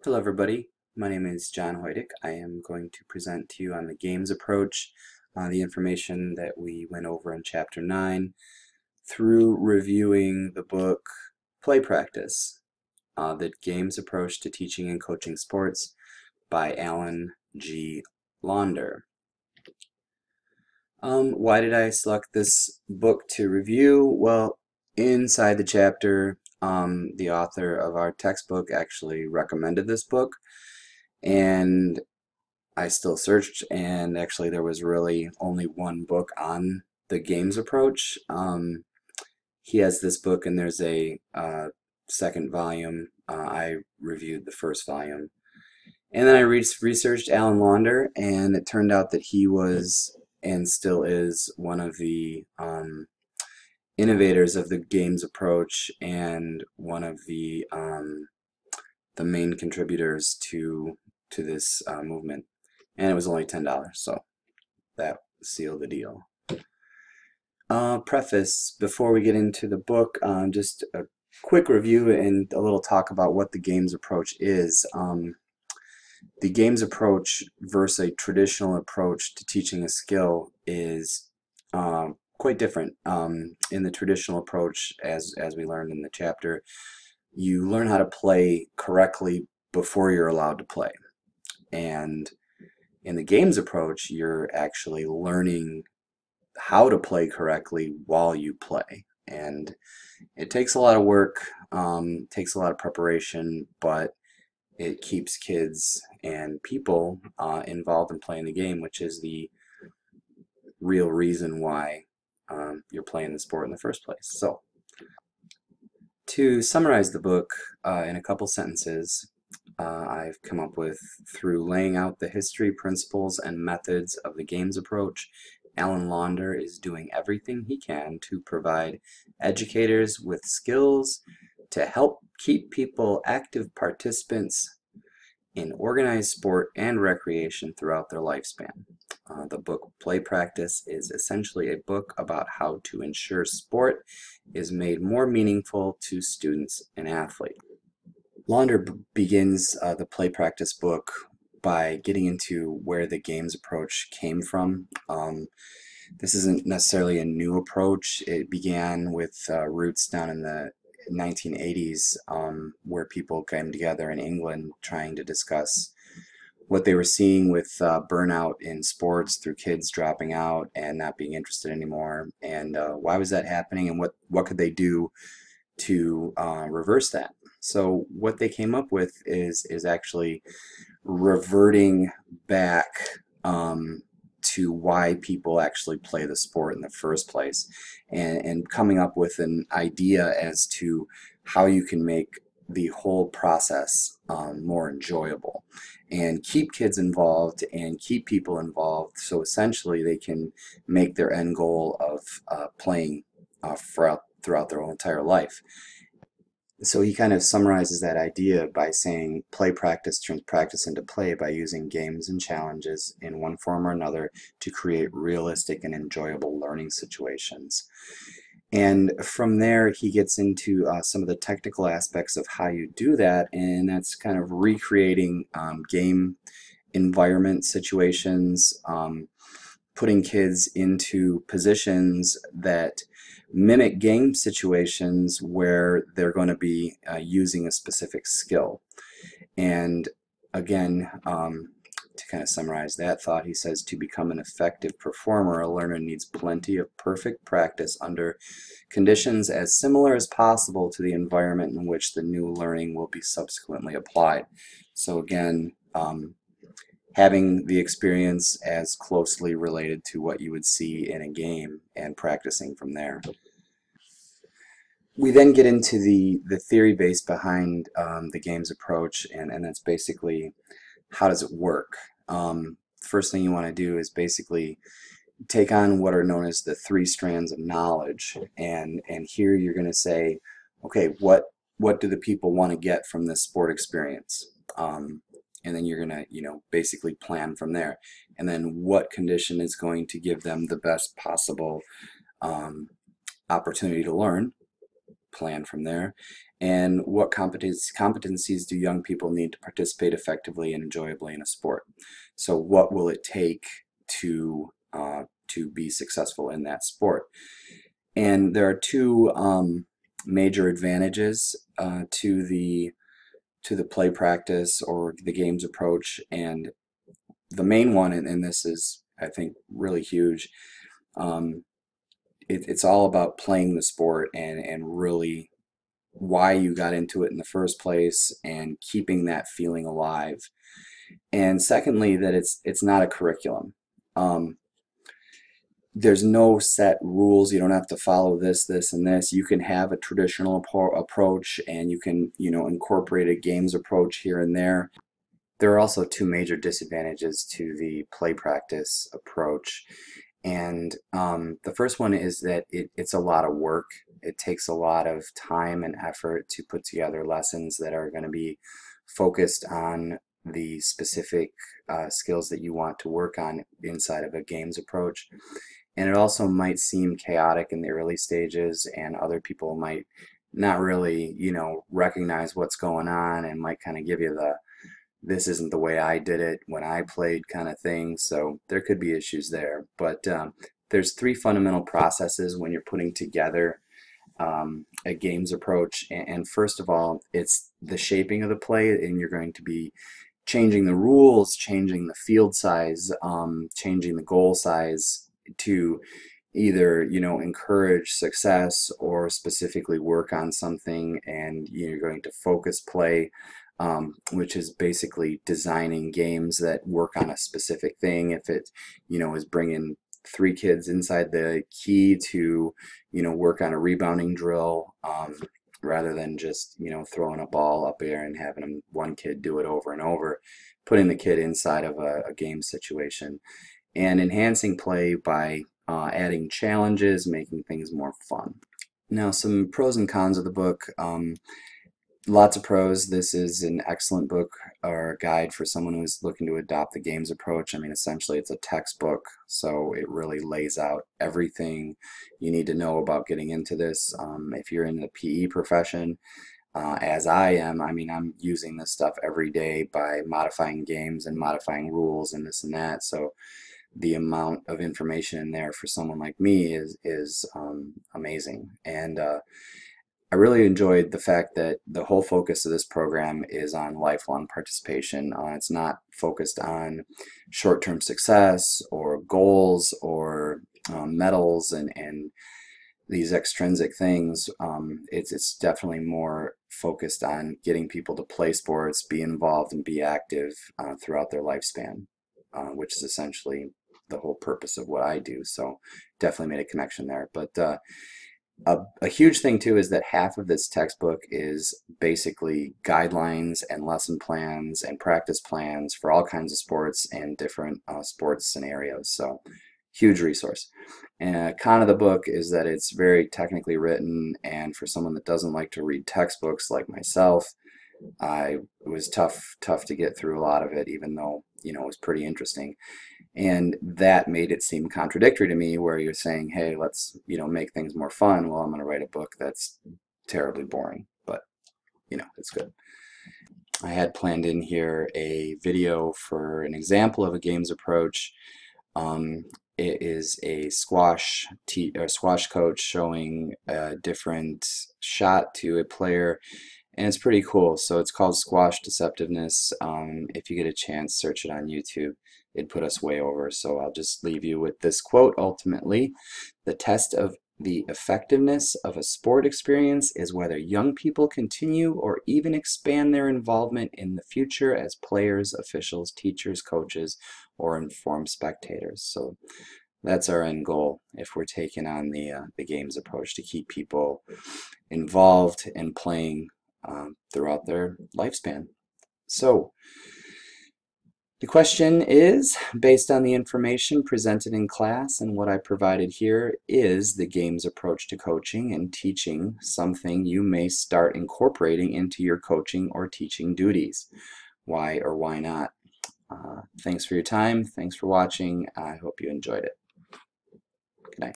Hello everybody, my name is John Hoydick. I am going to present to you on the games approach, the information that we went over in Chapter 9 through reviewing the book Play Practice, the games approach to teaching and coaching sports by Alan G. Launder. Why did I select this book to review? Well, inside the chapter, the author of our textbook actually recommended this book, and I still searched, and actually there was really only one book on the games approach. He has this book, and there's a second volume. I reviewed the first volume. And then I researched Alan Launder, and it turned out that he was and still is one of the innovators of the games approach and one of the main contributors to this movement. And it was only $10, so that sealed the deal. Preface, before we get into the book, just a quick review and a little talk about what the games approach is. The games approach versus a traditional approach to teaching a skill is quite different. In the traditional approach, as we learned in the chapter, you learn how to play correctly before you're allowed to play. And in the games approach, you're actually learning how to play correctly while you play. And it takes a lot of work, takes a lot of preparation, but it keeps kids and people involved in playing the game, which is the real reason why you're playing the sport in the first place. So, to summarize the book in a couple sentences, I've come up with, through laying out the history, principles, and methods of the games approach, Alan Launder is doing everything he can to provide educators with skills to help keep people active participants in organized sport and recreation throughout their lifespan. The book Play Practice is essentially a book about how to ensure sport is made more meaningful to students and athletes. Launder begins the Play Practice book by getting into where the games approach came from. This isn't necessarily a new approach. It began with roots down in the 1980s, where people came together in England trying to discuss what they were seeing with burnout in sports through kids dropping out and not being interested anymore, and why was that happening, and what could they do to reverse that. So what they came up with is actually reverting back to why people actually play the sport in the first place, and coming up with an idea as to how you can make the whole process more enjoyable and keep kids involved and keep people involved, so essentially they can make their end goal of playing throughout their whole entire life. So he kind of summarizes that idea by saying play practice turns practice into play by using games and challenges in one form or another to create realistic and enjoyable learning situations. And from there, he gets into some of the technical aspects of how you do that, and that's kind of recreating game environment situations, putting kids into positions that mimic game situations where they're going to be using a specific skill. And again, to kind of summarize that thought, he says, to become an effective performer, a learner needs plenty of perfect practice under conditions as similar as possible to the environment in which the new learning will be subsequently applied. So again, having the experience as closely related to what you would see in a game and practicing from there. We then get into the theory base behind the games approach, and that's basically how does it work. First thing you want to do is basically take on what are known as the three strands of knowledge, and here you're going to say, okay, what do the people want to get from this sport experience? And then you're going to, basically plan from there. And then what condition is going to give them the best possible opportunity to learn? Plan from there. And what competencies do young people need to participate effectively and enjoyably in a sport? So what will it take to be successful in that sport? And there are two major advantages to the play practice or the games approach, and the main one, and this is, I think, really huge. Um, it's all about playing the sport and really why you got into it in the first place and keeping that feeling alive. And secondly, that it's not a curriculum. Um, there's no set rules. You don't have to follow this, and this. You can have a traditional approach, and you can, incorporate a games approach here and there. There are also two major disadvantages to the play practice approach. And the first one is that it's a lot of work. It takes a lot of time and effort to put together lessons that are going to be focused on the specific skills that you want to work on inside of a games approach. And it also might seem chaotic in the early stages, and other people might not really, recognize what's going on, and might kind of give you the this isn't the way I did it when I played kind of thing. So there could be issues there. But there's three fundamental processes when you're putting together a games approach. And first of all, it's the shaping of the play, and you're going to be changing the rules, changing the field size, changing the goal size to either, encourage success or specifically work on something. And you're going to focus play, which is basically designing games that work on a specific thing. If it, is bringing three kids inside the key to, work on a rebounding drill, rather than just, throwing a ball up there and having one kid do it over and over, putting the kid inside of a game situation, and enhancing play by adding challenges, making things more fun. Now, some pros and cons of the book. Lots of pros. This is an excellent book or a guide for someone who's looking to adopt the games approach. I mean, essentially it's a textbook, so it really lays out everything you need to know about getting into this. If you're in the PE profession, as I am, I mean, I'm using this stuff every day by modifying games and modifying rules and this and that. So the amount of information in there for someone like me is amazing. And I really enjoyed the fact that the whole focus of this program is on lifelong participation. It's not focused on short-term success or goals or medals and these extrinsic things. It's definitely more focused on getting people to play sports, be involved, and be active throughout their lifespan, which is essentially the whole purpose of what I do. So definitely made a connection there. But a huge thing too is that half of this textbook is basically guidelines and lesson plans and practice plans for all kinds of sports and different sports scenarios. So huge resource. And a con of the book is that it's very technically written, and for someone that doesn't like to read textbooks like myself, it was tough to get through a lot of it, even though, it was pretty interesting. And that made it seem contradictory to me, where you're saying, hey, let's, make things more fun. Well, I'm going to write a book that's terribly boring, but, it's good. I had planned in here a video for an example of a games approach. It is a squash coach showing a different shot to a player, and it's pretty cool. So it's called Squash Deceptiveness. If you get a chance, search it on YouTube. It'd put us way over. So I'll just leave you with this quote. Ultimately, the test of the effectiveness of a sport experience is whether young people continue or even expand their involvement in the future as players, officials, teachers, coaches, or informed spectators. So that's our end goal if we're taking on the games approach, to keep people involved and playing throughout their lifespan. So the question is, based on the information presented in class and what I provided here, is the games approach to coaching and teaching something you may start incorporating into your coaching or teaching duties? Why or why not? Thanks for your time. Thanks for watching. I hope you enjoyed it. Good night.